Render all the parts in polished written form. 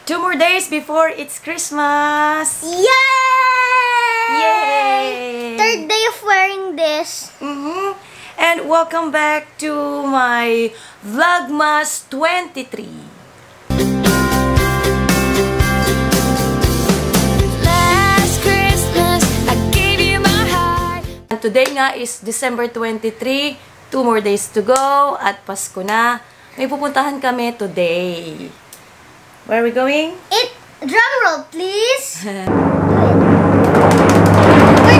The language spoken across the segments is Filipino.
2 more days before it's Christmas! Yay! Yay! Third day of wearing this. And welcome back to my Vlogmas 23. Last Christmas, I gave you my heart. And today nga is December 23. 2 more days to go. At Pasko na. May pupuntahan kami today. Where are we going? Drum roll, please. We're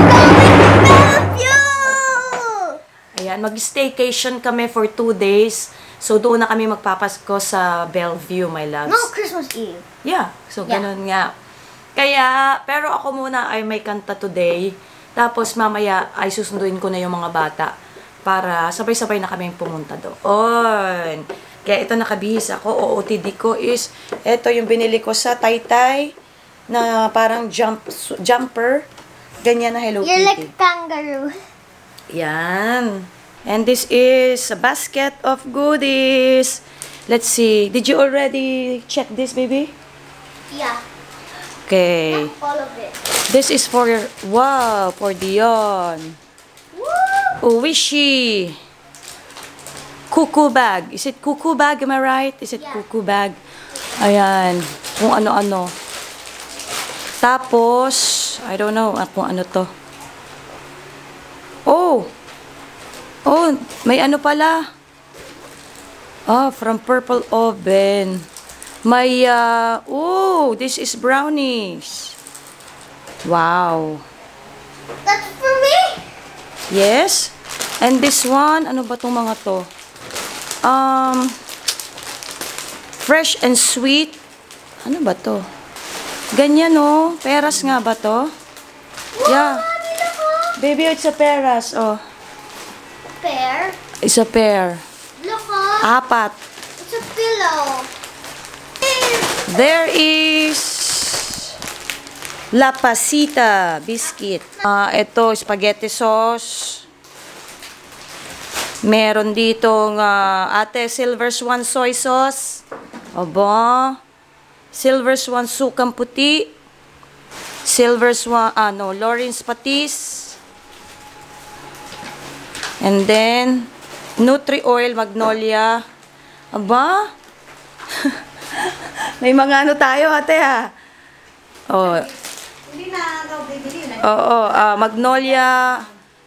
going to Bellevue! Ayan, mag-staycation kami for 2 days. So, doon na kami magpapasko sa Bellevue, my loves. No, Christmas Eve. Yeah, so ganun nga. Kaya, pero ako muna ay may kanta today. Tapos, mamaya ay susunduin ko na yung mga bata para sabay-sabay na kami pumunta doon. Kaya ito nakabihis ako. OOTD ko is, ito yung binili ko sa Taytay na parang jumper. Ganyan na Hello You're Kitty. like kangaroo. Yan. And this is a basket of goodies. Let's see. Did you already check this, baby? Yeah, Okay. all of it. This is for, wow, for Dion. Woo! Wishy. Cuckoo bag. Is it cuckoo bag? Am I right? Is it Yeah. cuckoo bag? Ayan. Kung ano-ano. Tapos, I don't know kung ano to. Oh! Oh, may ano pala. Oh, from Purple Oven. May, oh, this is brownies. Wow. That's for me? Yes. And this one, ano ba itong mga to? Fresh and sweet. Ano ba to? Ganyan, oh. Peras nga ba to? Yeah. Mommy, look, oh. Baby, it's a peras, oh. Pear. It's a pear. Look, oh. 4. It's a pillow. There is La Pasita biscuit. Ito, spaghetti sauce. Meron ditong ate Silver Swan soy sauce. Aba. Silver Swan sukang puti. Silver Swan, Lawrence patis. And then, Nutri Oil Magnolia. Aba. May mga ano tayo, ate, ha? Oh. Hindi na daw bibili na. Oo, Magnolia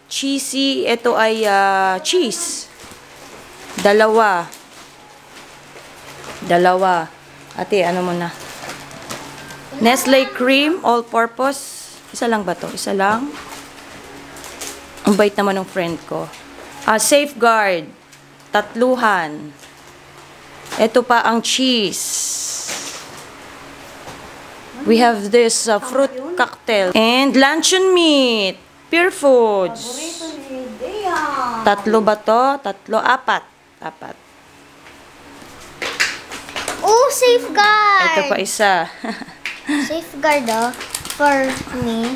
cheesy. Ito ay cheese. Dalawa. Ate, ano mo na? Nestle cream, all-purpose. Isa lang ba to? Isa lang? Ang bait naman ng friend ko. Safeguard. 3. Ito pa ang cheese. We have this fruit cocktail. And luncheon meat. Pure Foods. Paborito ni Dea. 3 ba to? 4. Oh, safeguard. Ito pa isa. Safeguard, oh. For me.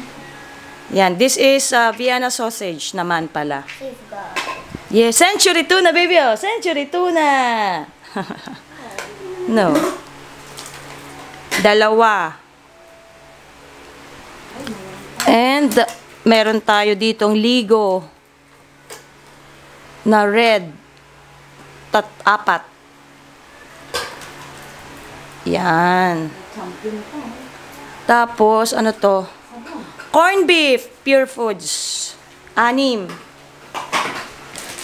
Yan. This is Vienna sausage naman pala. Safeguard. Yeah, century tuna, baby. Oh. Century tuna. No. 2. And meron tayo ditong Ligo na red. 4. Yan. Tapos, ano to? Corn beef, Pure Foods. 6.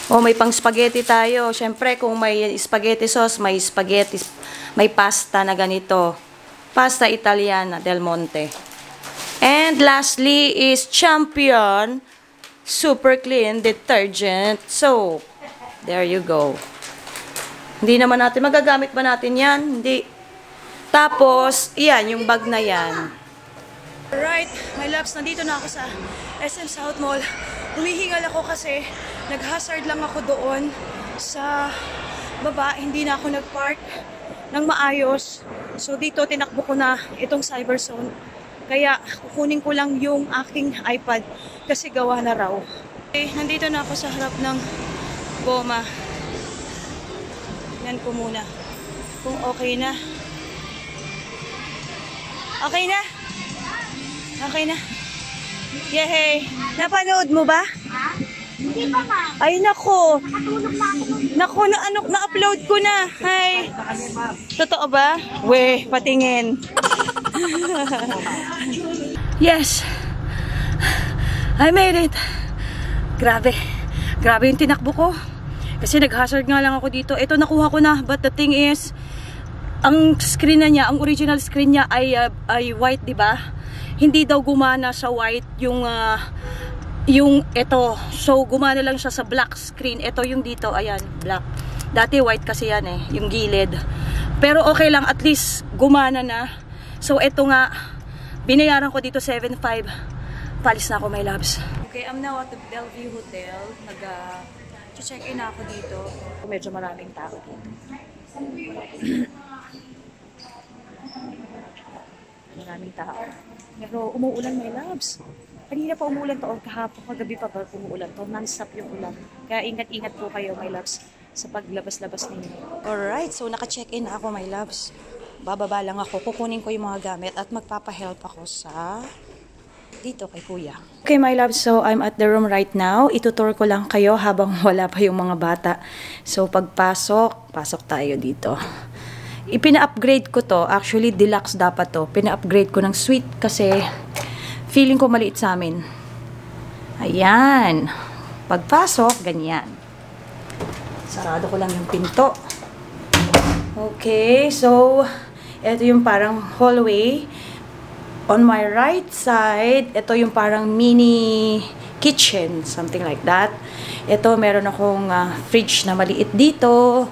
Oh, may pang spaghetti tayo. Siyempre, kung may spaghetti sauce, may spaghetti, may pasta na ganito. Pasta Italiana, Del Monte. And lastly is Champion Super Clean Detergent Soap. There you go. Hindi naman natin, magagamit ba natin yan? Hindi. Tapos, yan, yung bag na yan. Alright, my loves, nandito na ako sa SM South Mall. Humihingal ako kasi nag-hazard lang ako doon sa baba. Hindi na ako nag-park ng maayos. So, dito tinakbo ko na itong Cyberzone. Kaya, kukunin ko lang yung aking iPad kasi gawa na raw. Okay, nandito na ako sa harap ng Boma. Yan ko muna. Kung okay na. Okay na? Okay na. Yehey. Napanood mo ba? Hindi pa, ma. Ay, nako. Nakatulog na ako. Nako, na-upload ko na. Hi. Totoo ba? We, patingin. Yes. I made it. Grabe. Grabe yung tinakbo ko. Kasi nag-hazard nga lang ako dito. Ito, nakuha ko na. But the thing is, ang screen na niya, ang original screen niya ay white, di ba? Hindi daw gumana sa white yung ito. So, gumana lang siya sa black screen. Ito yung dito, ayan, black. Dati white kasi yan eh, yung gilid. Pero okay lang, at least gumana na. So, ito nga, binayaran ko dito 7.5. Palis na ako, my loves. Okay, I'm now at the Bellevue Hotel. Nag-check-in na ako dito. Medyo maraming tao dito. Maraming tao. Pero umuulan, my loves. Kanina pa umuulan to, or kahapon, kagabi pa ba umuulan to. Non-stop yung ulan. Kaya ingat-ingat po kayo, my loves, sa paglabas-labas ninyo. Alright, so naka-check-in na ako, my loves. Bababa lang ako, kukunin ko yung mga gamit at magpapahelp ako sa dito kay kuya. Okay, my loves, so I'm at the room right now. Itutour ko lang kayo habang wala pa yung mga bata. So pagpasok, pasok tayo dito. Ipina-upgrade ko to. Actually, deluxe dapat to. Pina-upgrade ko ng suite kasi feeling ko maliit sa amin. Ayan. Pagpasok, ganyan. Sarado ko lang yung pinto. Okay, so ito yung parang hallway. On my right side, ito yung parang mini kitchen, something like that. Ito, meron akong fridge na maliit dito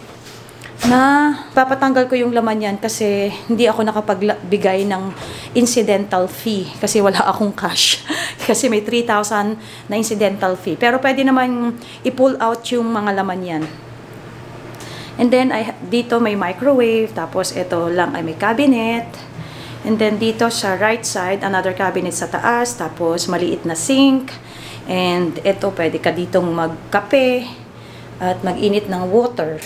na papatanggal ko yung laman yan kasi hindi ako nakapagbigay ng incidental fee kasi wala akong cash. Kasi may 3,000 na incidental fee. Pero pwede naman i-pull out yung mga laman yan. And then, dito may microwave. Tapos, ito lang ay may cabinet. And then, dito sa right side, another cabinet sa taas. Tapos, maliit na sink. And ito, pwede ka ditong magkape at mag-init ng water.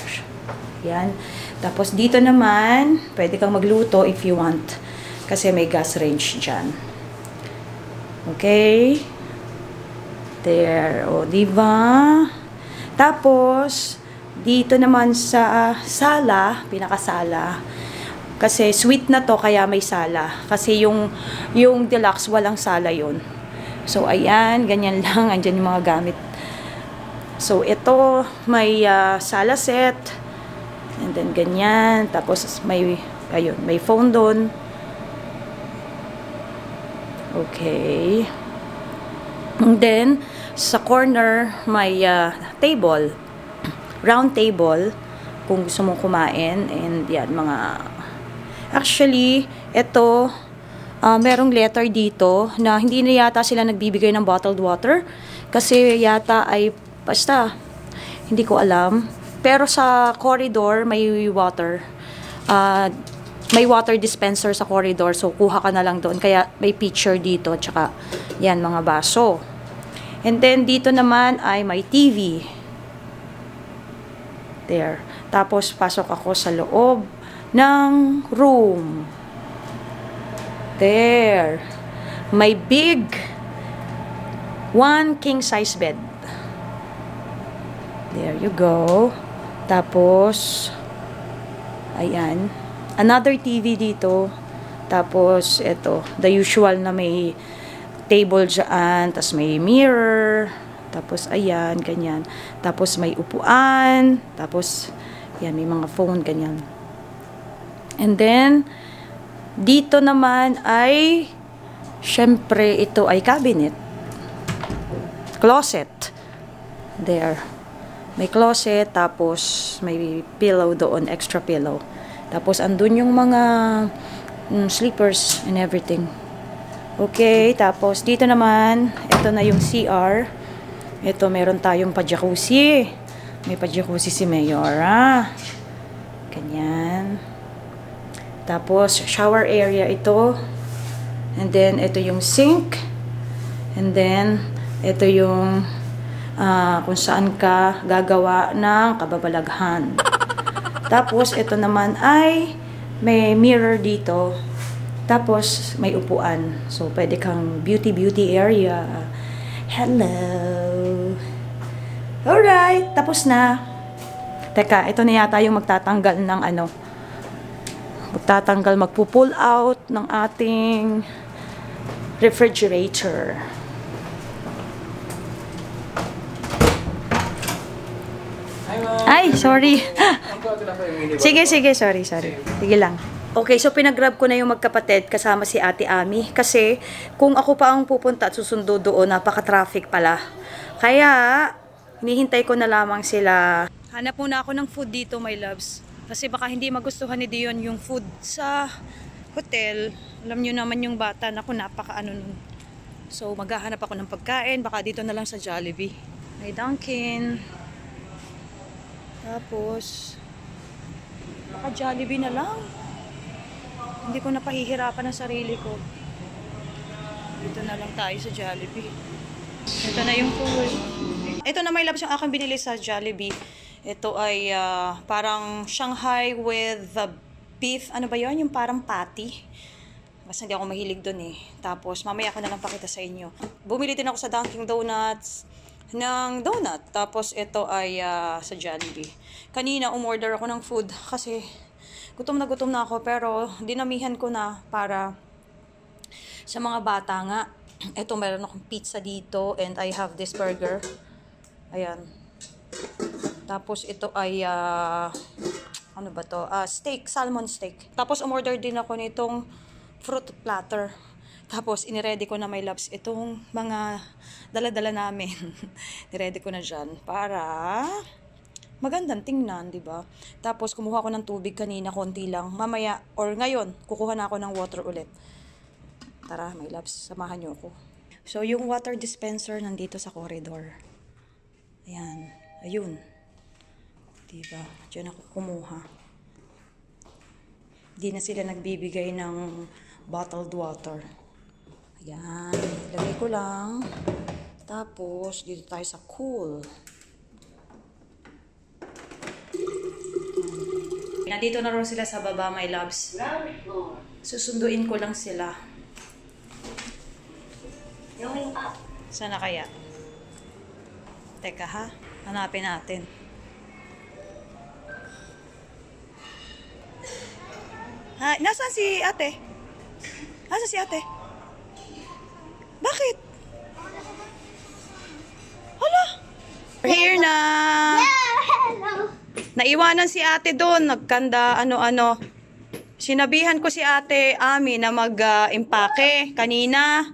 Yan. Tapos, dito naman, pwede kang magluto if you want. Kasi may gas range dyan. Okay? There. O, diba? Tapos, dito naman sa sala, pinakasala. Kasi suite na to, kaya may sala. Kasi yung deluxe, walang sala yun. So, ayan, ganyan lang. Andyan yung mga gamit. So, ito, may sala set. And then, ganyan. Tapos, may phone doon. Okay. And then, sa corner, may table. Round table. Kung gusto mong kumain. And yan, Actually, ito, merong letter dito na hindi na yata sila nagbibigay ng bottled water. Kasi yata ay, basta, hindi ko alam. Pero sa corridor, may water. May water dispenser sa corridor. So, kuha ka na lang doon. Kaya may picture dito. Tsaka, yan, mga baso. And then, dito naman ay may TV. There. Tapos, pasok ako sa loob ng room. There. May big 1 king size bed. There you go. Tapos, ayan. Another TV dito. Tapos, ito. The usual na may table dyan. Tapos, may mirror. Tapos, ayan, ganyan. Tapos, may upuan. Tapos, yan, may mga phone, ganyan. And then, dito naman ay, syempre, ito ay cabinet. Closet. There. May closet, tapos may pillow doon, extra pillow. Tapos, andun yung mga slippers and everything. Okay, tapos, dito naman, ito na yung CR. Ito, meron tayong pa-jacuzzi. May pa-jacuzzi si Mayora. Ganyan. Tapos, shower area ito. And then, ito yung sink. And then, ito yung kung saan ka gagawa ng kababalaghan. Tapos, ito naman ay may mirror dito. Tapos, may upuan. So, pwede kang beauty area. Hello! Alright! Tapos na. Teka, ito na yata yung magtatanggal ng ano. Magpupull out ng ating refrigerator. Ay, sorry. Sige, sorry. Sige lang. Okay, so pinag-grab ko na yung magkapatid kasama si Ate Ami. Kasi kung ako pa ang pupunta at susundo doon, napaka-traffic pala. Kaya, hinihintay ko na lamang sila. Hanap muna ako ng food dito, my loves. Kasi baka hindi magustuhan ni Dion yung food sa hotel. Alam nyo naman yung bata, naku, napaka-ano nun. So, maghahanap ako ng pagkain. Baka dito na lang sa Jollibee. May Dunkin'. Tapos, baka Jollibee na lang. Hindi ko na pahihirapan ang sarili ko. Dito na lang tayo sa Jollibee. Ito na yung food. Ito na, may labs yung aking binili sa Jollibee. Ito ay parang Shanghai with beef. Ano ba yun? Yung parang patty. Basta hindi ako mahilig dun eh. Tapos, mamaya ko na lang pakita sa inyo. Bumili din ako sa Dunkin' Donuts ng donut. Tapos, ito ay sa Jollibee. Kanina, umorder ako ng food kasi gutom na ako, pero dinamihan ko na para sa mga bata nga. Ito, meron akong pizza dito and I have this burger. Ayan. Tapos ito ay ano ba to? Steak, salmon steak. Tapos umorder din ako nitong fruit platter. Tapos iniready ko na, my loves, itong mga dala-dala namin. Niready ko na dyan para magandang tingnan, di ba? Tapos kumuha ko ng tubig kanina, konti lang. Mamaya or ngayon, kukuha na ako ng water ulit. Tara, my loves, samahan niyo ako. So yung water dispenser nandito sa corridor. Ayan, ayun. Di ba? Diyan ako kumuha. Di na sila nagbibigay ng bottled water. Ayan, lagay ko lang. Tapos dito tayo sa cool. Nandito na rin sila sa baba, my loves. Susunduin ko lang sila. Sana kaya? Teka ha, hanapin natin. Ha, nasaan si ate? Nasaan si ate? Bakit? Hala! Here na! Hello. Naiwanan si ate doon, nagkanda ano-ano. Sinabihan ko si ate Ami na mag-impake kanina.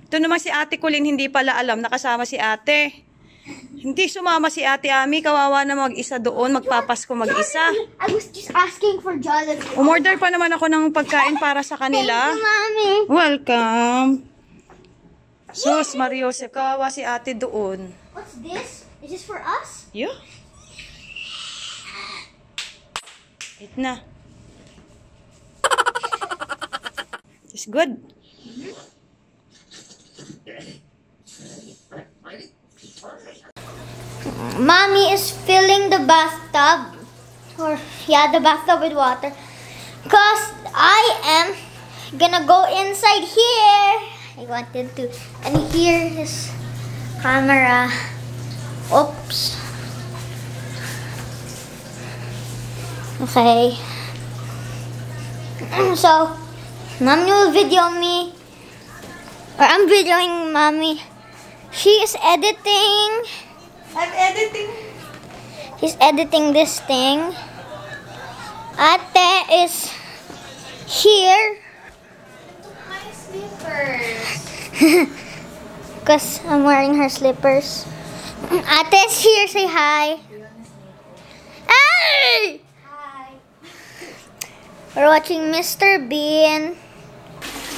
Ito naman si ate Kulin, hindi pala alam, nakasama si ate. Hindi sumama si ate Ami, kawawa na mag-isa doon, magpapasko mag-isa. I was just asking for Jollibee. Umorder pa naman ako ng pagkain para sa kanila. Thank you, Mommy. Welcome. Sus, Mariose, kawawa si ate doon. What's this? Is this for us? Yeah. Eat na. It's good. Mommy is filling the bathtub. The bathtub with water. Because I am gonna go inside here. I wanted to. And here is camera. Oops. Okay. So, Mommy will video me. Or I'm videoing Mommy. She is editing. I'm editing. She's editing this thing. Ate is here. My slippers. Because I'm wearing her slippers. Ate is here. Say hi. Hey! Hi. We're watching Mr. Bean.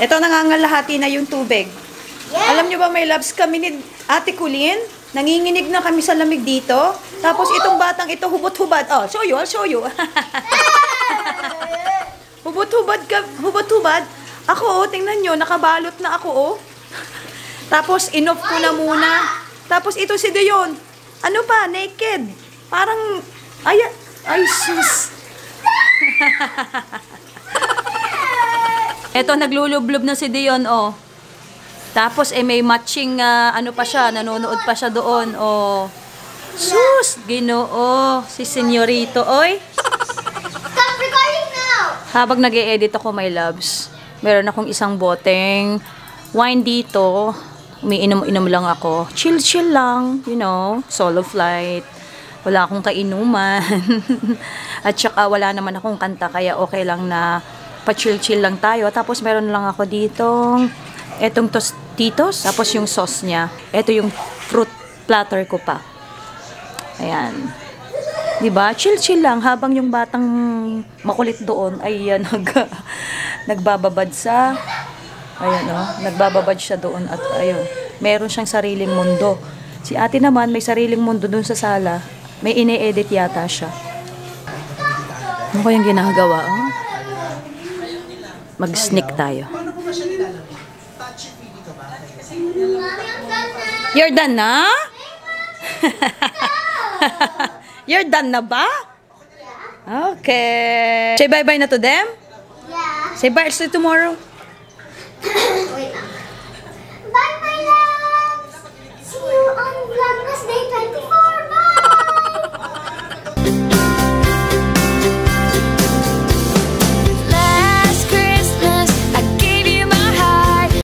Ito, nangangalahati na yung tubig. Yeah. Alam nyo ba, may loves, kami ni Ate Kulin, nanginginig na kami sa lamig dito. Tapos itong batang ito, hubot-hubad. Oh, show you, I'll show you. Hubot-hubad. Ako, tingnan nyo, nakabalot na ako, oh. Tapos, inoff ko na muna. Tapos, ito si Dion. Ano pa, naked. Parang, ay sus. Eto, naglulublob na si Dion, oh. Tapos, may matching, ano pa siya, nanonood pa siya doon, oh. Sus, Ginoo, si Senyorito, oy. Stop recording now! Habang nag-e-edit ako, my loves, meron akong isang boteng wine dito. Umiinom-inom lang ako. Chill-chill lang, you know, solo flight. Wala akong kainuman. At saka wala naman akong kanta, kaya okay lang na pa-chill-chill lang tayo. Tapos meron lang ako ditong etong Tostitos, tapos yung sauce niya. Ito yung fruit platter ko pa. Ayan. 'Di ba? Chill-chill lang habang yung batang makulit doon ay nagbababad sa nagbababad siya doon at ayun. Meron siyang sariling mundo. Si ate naman may sariling mundo doon sa sala. May ine-edit yata siya. Ano kayang ginagawa? Oh? Mag-sneak tayo. You're done na? You're done na ba? Okay. Say bye-bye na to them? Yeah. Say bye, see you tomorrow. Wait lang. Bye, my loves! See you on Vlogmas Day 24!